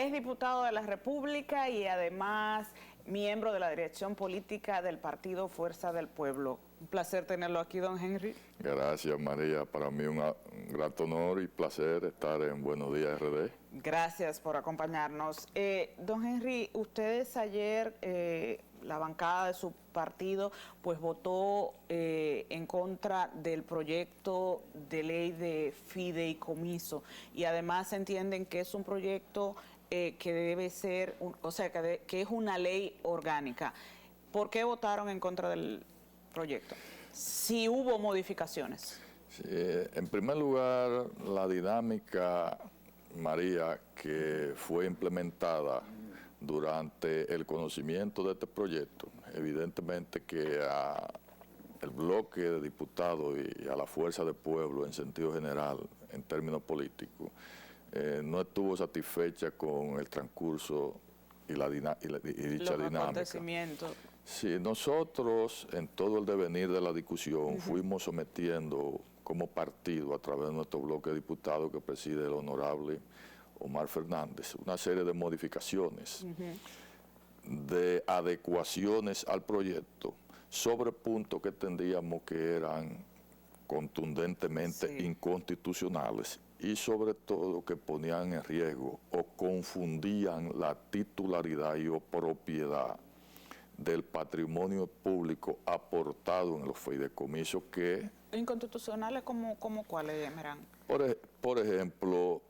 es diputado de la República y además miembro de la dirección política del partido Fuerza del Pueblo. Un placer tenerlo aquí, don Henry. Gracias, María. Para mí un grato honor y placer estar en Buenos Días RD. Gracias por acompañarnos. Don Henry, ustedes ayer, la bancada de su partido, pues votó en contra del proyecto de ley de fideicomiso y además entienden que es un proyecto que debe ser, que es una ley orgánica. ¿Por qué votaron en contra del proyecto? Si hubo modificaciones. Sí, en primer lugar, la dinámica, María, que fue implementada durante el conocimiento de este proyecto, evidentemente que el bloque de diputados y a la fuerza del pueblo en sentido general, en términos políticos, no estuvo satisfecha con el transcurso y dicha dinámica. Sí, nosotros en todo el devenir de la discusión fuimos sometiendo como partido a través de nuestro bloque de diputados que preside el honorable Omar Fernández una serie de modificaciones, de adecuaciones al proyecto sobre puntos que entendíamos que eran contundentemente inconstitucionales y sobre todo que ponían en riesgo o confundían la titularidad y o propiedad del patrimonio público aportado en los fideicomisos que... ¿Inconstitucionales como cuáles, Merán? Por ejemplo,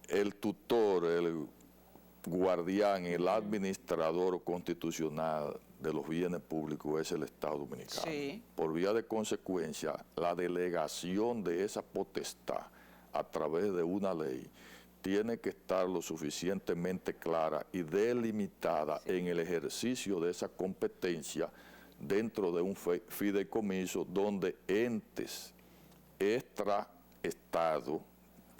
el tutor, el guardián, el administrador constitucional de los bienes públicos es el Estado Dominicano. Sí. Por vía de consecuencia, la delegación de esa potestad a través de una ley tiene que estar lo suficientemente clara y delimitada en el ejercicio de esa competencia dentro de un fideicomiso donde entes extra-estado,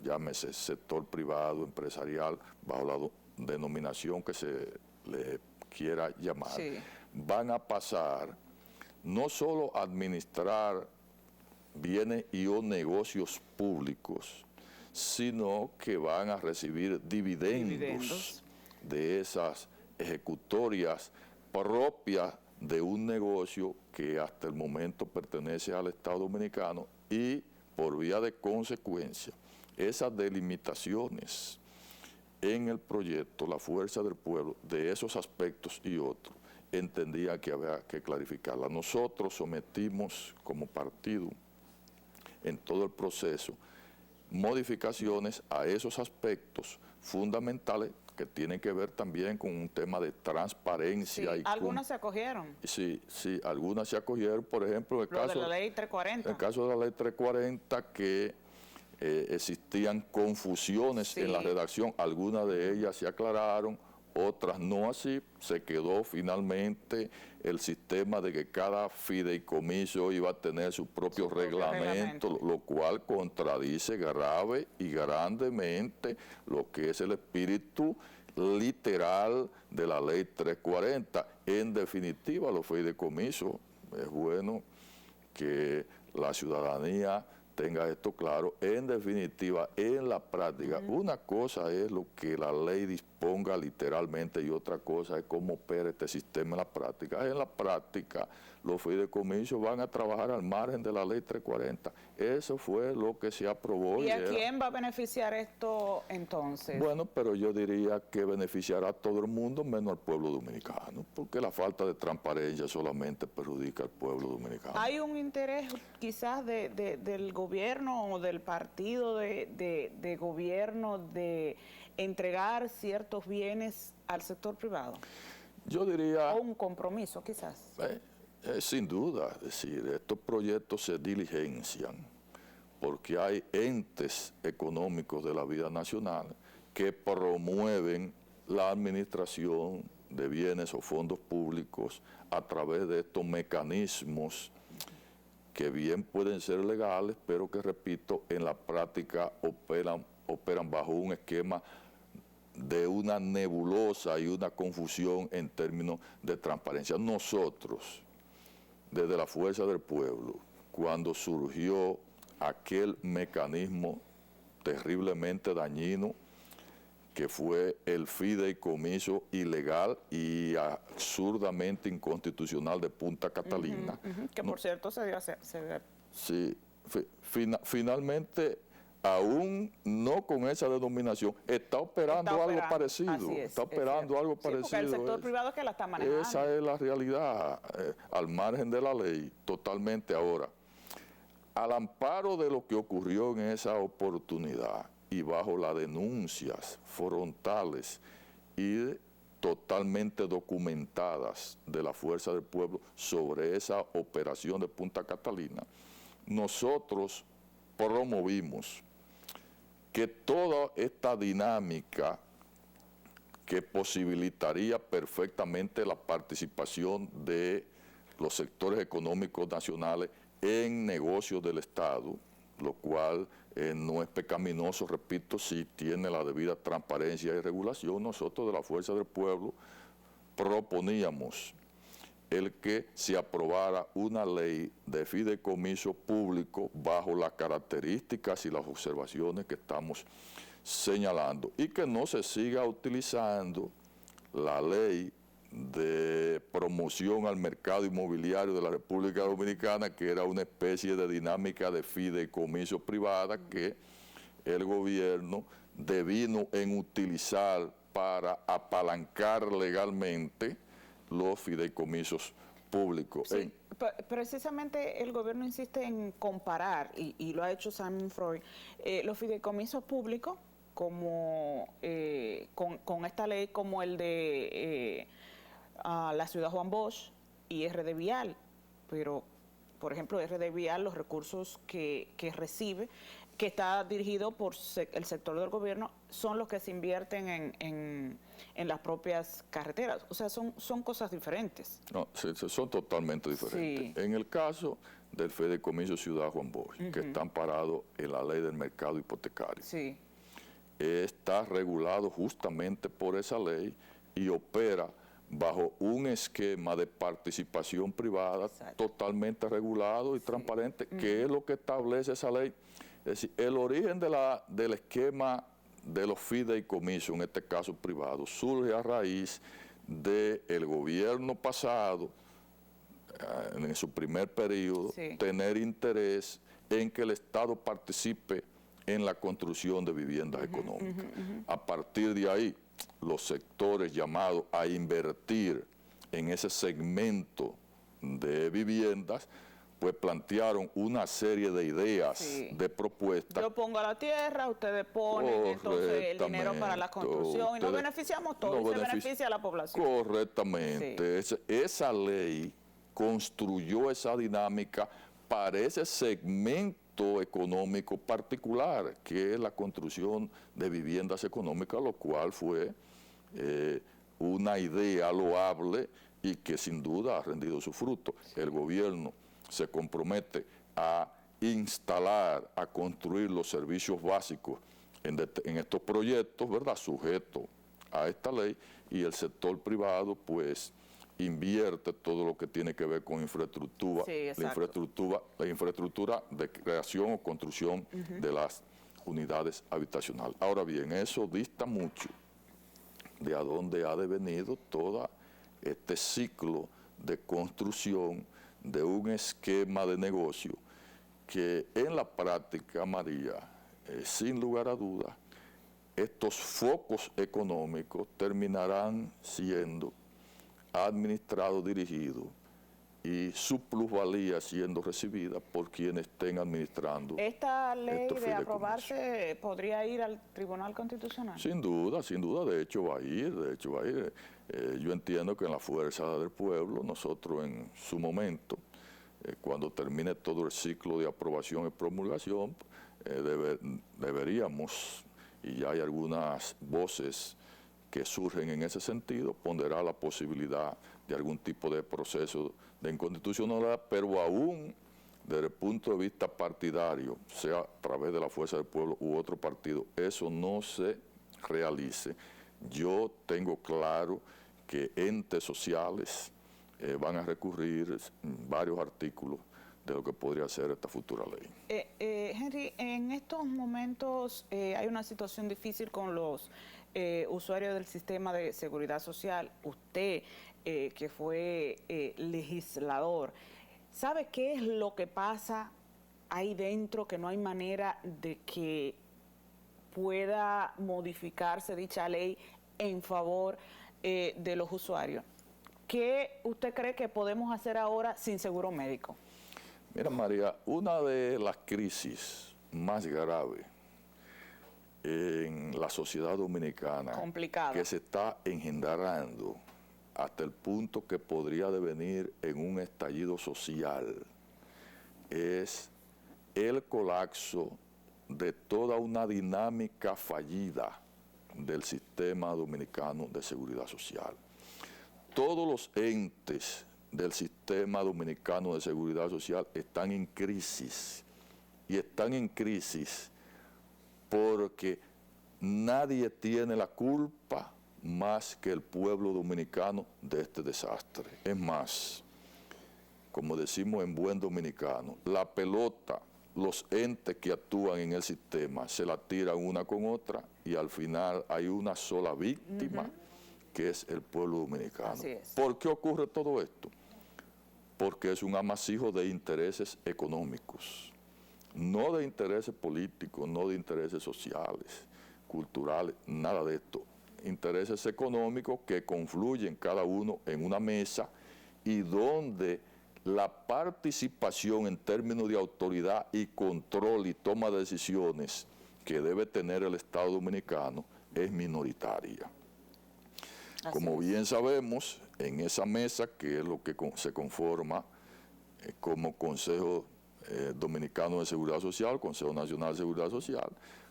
llámese sector privado, empresarial, bajo la denominación que se le quiera llamar, van a pasar no solo a administrar bienes y o negocios públicos, sino que van a recibir dividendos de esas ejecutorias propias de un negocio que hasta el momento pertenece al Estado Dominicano y por vía de consecuencia esas delimitaciones en el proyecto, la fuerza del pueblo, de esos aspectos y otros, entendía que había que clarificarla. Nosotros sometimos como partido en todo el proceso modificaciones a esos aspectos fundamentales que tienen que ver también con un tema de transparencia. Sí, algunas se acogieron. Sí, algunas se acogieron, por ejemplo, el caso de la ley 340. El caso de la ley 340, que existían confusiones en la redacción, algunas de ellas se aclararon, otras no así. Se quedó finalmente el sistema de que cada fideicomiso iba a tener su propio reglamento, lo cual contradice grave y grandemente lo que es el espíritu literal de la ley 340. En definitiva, los fideicomisos, es bueno que la ciudadanía tenga esto claro. En definitiva, en la práctica, una cosa es lo que la ley disponga literalmente y otra cosa es cómo opera este sistema en la práctica. En la práctica, los fideicomisos van a trabajar al margen de la ley 340. Eso fue lo que se aprobó. ¿Y a quién va a beneficiar esto entonces? Bueno, pero yo diría que beneficiará a todo el mundo menos al pueblo dominicano, porque la falta de transparencia solamente perjudica al pueblo dominicano. ¿Hay un interés quizás del gobierno o del partido de gobierno de entregar ciertos bienes al sector privado? Yo diría... ¿O un compromiso quizás? Sin duda, es decir, estos proyectos se diligencian porque hay entes económicos de la vida nacional que promueven la administración de bienes o fondos públicos a través de estos mecanismos que bien pueden ser legales, pero que, repito, en la práctica operan bajo un esquema de una nebulosa y una confusión en términos de transparencia. Nosotros, desde la fuerza del pueblo, cuando surgió aquel mecanismo terriblemente dañino que fue el fideicomiso ilegal y absurdamente inconstitucional de Punta Catalina. Que por cierto se dio Sí, finalmente, aún no con esa denominación, está operando algo parecido. Está operando algo parecido. Porque el sector privado es que la está manejando. Esa es la realidad, al margen de la ley, totalmente. Ahora, al amparo de lo que ocurrió en esa oportunidad y bajo las denuncias frontales y totalmente documentadas de la Fuerza del Pueblo sobre esa operación de Punta Catalina, nosotros promovimos que toda esta dinámica que posibilitaría perfectamente la participación de los sectores económicos nacionales en negocios del Estado, lo cual no es pecaminoso, repito, si tiene la debida transparencia y regulación. Nosotros de la Fuerza del Pueblo proponíamos el que se aprobara una ley de fideicomiso público bajo las características y las observaciones que estamos señalando, y que no se siga utilizando la ley de promoción al mercado inmobiliario de la República Dominicana, que era una especie de dinámica de fideicomiso privada que el gobierno devino en utilizar para apalancar legalmente los fideicomisos públicos. Sí, precisamente el gobierno insiste en comparar, y lo ha hecho Simon Freud, los fideicomisos públicos como con esta ley, como el de la ciudad Juan Bosch y RD Vial, pero por ejemplo RD Vial, los recursos que recibe, que está dirigido por el sector del gobierno, son los que se invierten en las propias carreteras. O sea, son cosas diferentes. No, son totalmente diferentes. Sí. En el caso del fideicomiso Ciudad Juan Bosch, que está amparado en la ley del mercado hipotecario, sí, está regulado justamente por esa ley y opera bajo un esquema de participación privada. Exacto. Totalmente regulado y transparente, que es lo que establece esa ley. Es decir, el origen del esquema de los fideicomisos, en este caso privado, surge a raíz del gobierno pasado, en su primer periodo, sí, tener interés en que el Estado participe en la construcción de viviendas económicas. A partir de ahí, los sectores llamados a invertir en ese segmento de viviendas, pues plantearon una serie de ideas, sí, de propuestas. Yo pongo la tierra, ustedes ponen entonces el dinero para la construcción y nos beneficiamos todos, y se beneficia a la población. Correctamente. Sí. Esa ley construyó esa dinámica para ese segmento económico particular, que es la construcción de viviendas económicas, lo cual fue una idea loable y que sin duda ha rendido su fruto. Sí. El gobierno se compromete a instalar, a construir los servicios básicos en estos proyectos, ¿verdad?, sujetos a esta ley, y el sector privado pues invierte todo lo que tiene que ver con infraestructura, sí, la infraestructura de creación o construcción de las unidades habitacionales. Ahora bien, eso dista mucho de a dónde ha devenido todo este ciclo de construcción de un esquema de negocio que en la práctica, María, sin lugar a dudas, estos focos económicos terminarán siendo administrados, dirigidos, y su plusvalía siendo recibida por quienes estén administrando. ¿Esta ley de aprobarse podría ir al Tribunal Constitucional? Sin duda, de hecho va a ir, yo entiendo que en la Fuerza del Pueblo, nosotros en su momento, cuando termine todo el ciclo de aprobación y promulgación, deberíamos, y ya hay algunas voces que surgen en ese sentido, ponderar la posibilidad de algún tipo de proceso de inconstitucionalidad, pero aún desde el punto de vista partidario, sea a través de la Fuerza del Pueblo u otro partido, eso no se realice. Yo tengo claro que entes sociales van a recurrir varios artículos de lo que podría ser esta futura ley. Henry, en estos momentos hay una situación difícil con los usuarios del sistema de seguridad social. Usted, que fue legislador, ¿sabe qué es lo que pasa ahí dentro, que no hay manera de que pueda modificarse dicha ley en favor de los usuarios? ¿Qué usted cree que podemos hacer ahora sin seguro médico? Mira, María, una de las crisis más graves en la sociedad dominicana, complicada, que se está engendrando hasta el punto que podría devenir en un estallido social, es el colapso de toda una dinámica fallida del sistema dominicano de seguridad social. Todos los entes del sistema dominicano de seguridad social están en crisis, y están en crisis porque nadie tiene la culpa más que el pueblo dominicano de este desastre. Es más, como decimos en buen dominicano, la pelota, los entes que actúan en el sistema se la tiran una con otra y al final hay una sola víctima, que es el pueblo dominicano. Así es. ¿Por qué ocurre todo esto? Porque es un amasijo de intereses económicos, no de intereses políticos, no de intereses sociales, culturales, nada de esto. Intereses económicos que confluyen cada uno en una mesa y donde la participación en términos de autoridad y control y toma de decisiones que debe tener el Estado dominicano es minoritaria. Como bien sabemos, en esa mesa, que es lo que se conforma como Consejo Dominicano de Seguridad Social, Consejo Nacional de Seguridad Social,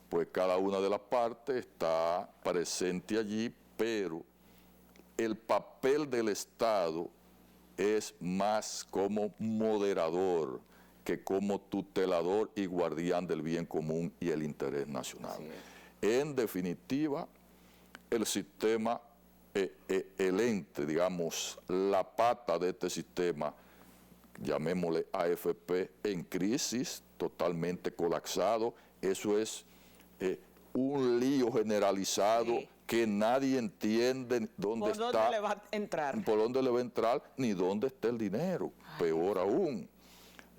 pues cada una de las partes está presente allí, pero el papel del Estado es más como moderador que como tutelador y guardián del bien común y el interés nacional. En definitiva, el sistema, el ente, digamos, la pata de este sistema, llamémosle AFP, en crisis, totalmente colapsado. Eso es un lío generalizado, sí, que nadie entiende dónde está. ¿Por dónde le va a entrar? Por dónde le va a entrar, ni dónde está el dinero. Peor aún,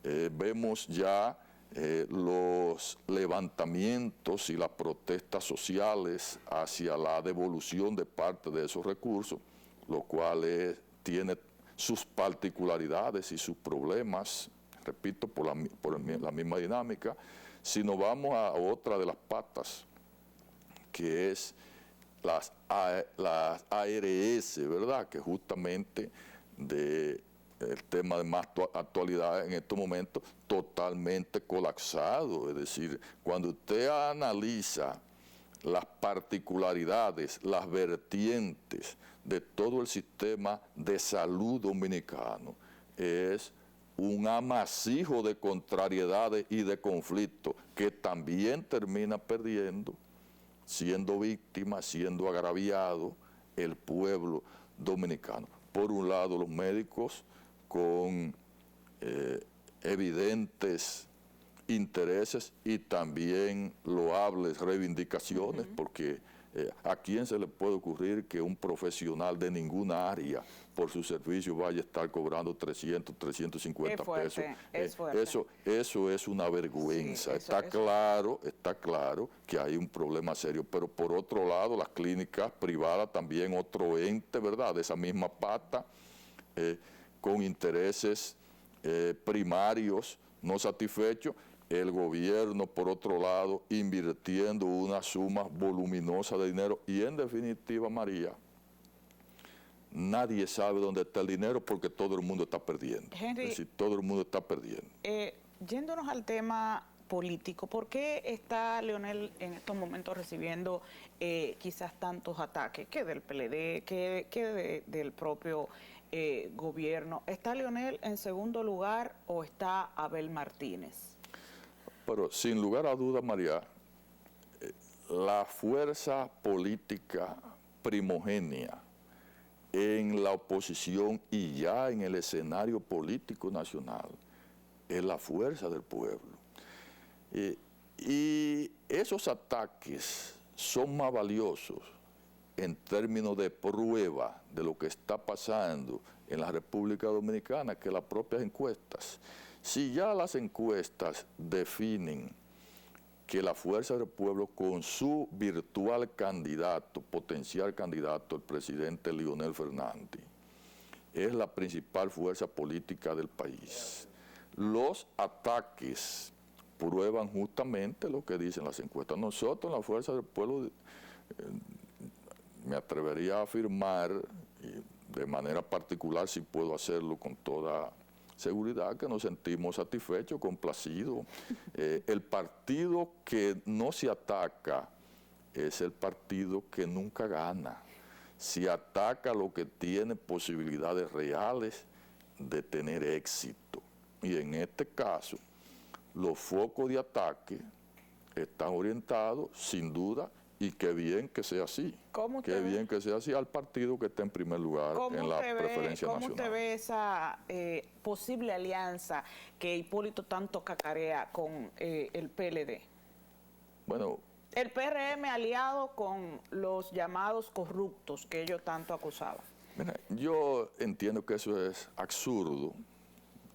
vemos ya los levantamientos y las protestas sociales hacia la devolución de parte de esos recursos, lo cual tiene sus particularidades y sus problemas, repito, por la misma dinámica. Si nos vamos a otra de las patas, que es las ARS, ¿verdad?, que justamente el tema de más actualidad en estos momentos, totalmente colapsado. Es decir, cuando usted analiza las particularidades, las vertientes de todo el sistema de salud dominicano, es un amasijo de contrariedades y de conflictos que también termina perdiendo, siendo víctima, siendo agraviado el pueblo dominicano. Por un lado, los médicos con evidentes intereses y también loables reivindicaciones, porque ¿a quién se le puede ocurrir que un profesional de ninguna área por su servicio vaya a estar cobrando 300, 350 pesos? Es fuerte. Eso es una vergüenza. Sí, está claro que hay un problema serio, pero por otro lado, las clínicas privadas también, otro ente, ¿verdad?, de esa misma pata, con intereses primarios no satisfechos. El gobierno, por otro lado, invirtiendo una suma voluminosa de dinero. Y en definitiva, María, nadie sabe dónde está el dinero porque todo el mundo está perdiendo. Henry, es decir, todo el mundo está perdiendo. Yéndonos al tema político, ¿por qué está Leonel en estos momentos recibiendo quizás tantos ataques? ¿Qué del PLD? ¿Qué del propio gobierno? ¿Está Leonel en segundo lugar o está Abel Martínez? Pero sin lugar a dudas, María, la fuerza política primogénea en la oposición y ya en el escenario político nacional es la fuerza del pueblo. Y esos ataques son más valiosos en términos de prueba de lo que está pasando en la República Dominicana que las propias encuestas. Si ya las encuestas definen que la fuerza del pueblo con su virtual candidato, potencial candidato, el presidente Leonel Fernández, es la principal fuerza política del país, los ataques prueban justamente lo que dicen las encuestas. Nosotros, la fuerza del pueblo, me atrevería a afirmar, y de manera particular, si puedo hacerlo con toda seguridad, que nos sentimos satisfechos, complacidos. El partido que no se ataca es el partido que nunca gana. Se ataca lo que tiene posibilidades reales de tener éxito. Y en este caso, los focos de ataque están orientados, sin duda, y qué bien que sea así. Qué bien que sea así al partido que está en primer lugar en la preferencia nacional. ¿Cómo usted ve esa posible alianza que Hipólito tanto cacarea con el PLD? Bueno, el PRM aliado con los llamados corruptos que ellos tanto acusaban. Mira, yo entiendo que eso es absurdo,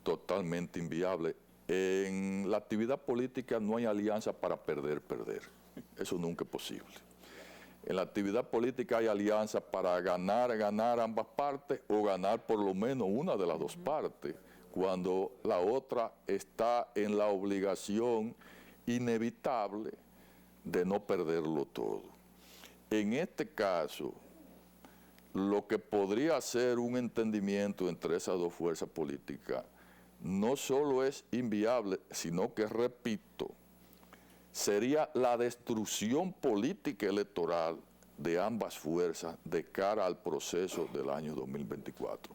totalmente inviable. En la actividad política no hay alianza para perder. Eso nunca es posible. En la actividad política hay alianza para ganar ambas partes o ganar por lo menos una de las dos partes, cuando la otra está en la obligación inevitable de no perderlo todo. En este caso, lo que podría ser un entendimiento entre esas dos fuerzas políticas no solo es inviable, sino que, repito, sería la destrucción política electoral de ambas fuerzas de cara al proceso del año 2024.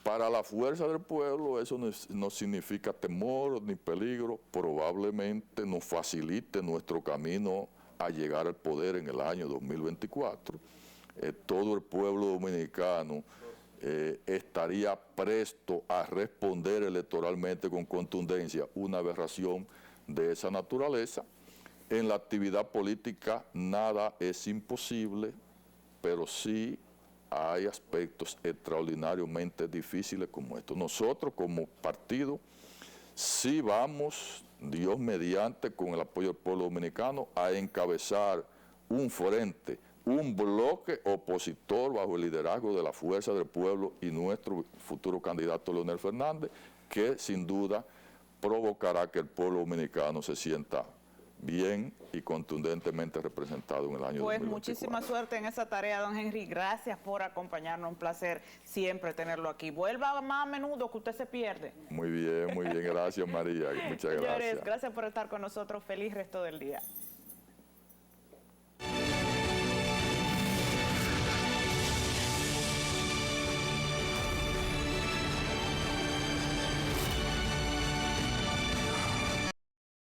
Para la fuerza del pueblo eso no significa temor ni peligro, probablemente nos facilite nuestro camino a llegar al poder en el año 2024. Todo el pueblo dominicano estaría presto a responder electoralmente con contundencia una aberración de esa naturaleza. En la actividad política nada es imposible, pero sí hay aspectos extraordinariamente difíciles como estos. Nosotros como partido sí vamos, Dios mediante, con el apoyo del pueblo dominicano, a encabezar un frente, un bloque opositor bajo el liderazgo de la fuerza del pueblo y nuestro futuro candidato Leonel Fernández, que sin duda provocará que el pueblo dominicano se sienta bien y contundentemente representado en el año 2024. Pues muchísima suerte en esa tarea, don Henry. Gracias por acompañarnos. Un placer siempre tenerlo aquí. Vuelva más a menudo, que usted se pierde. Muy bien. Gracias, María. Muchas gracias. Señores, gracias por estar con nosotros. Feliz resto del día.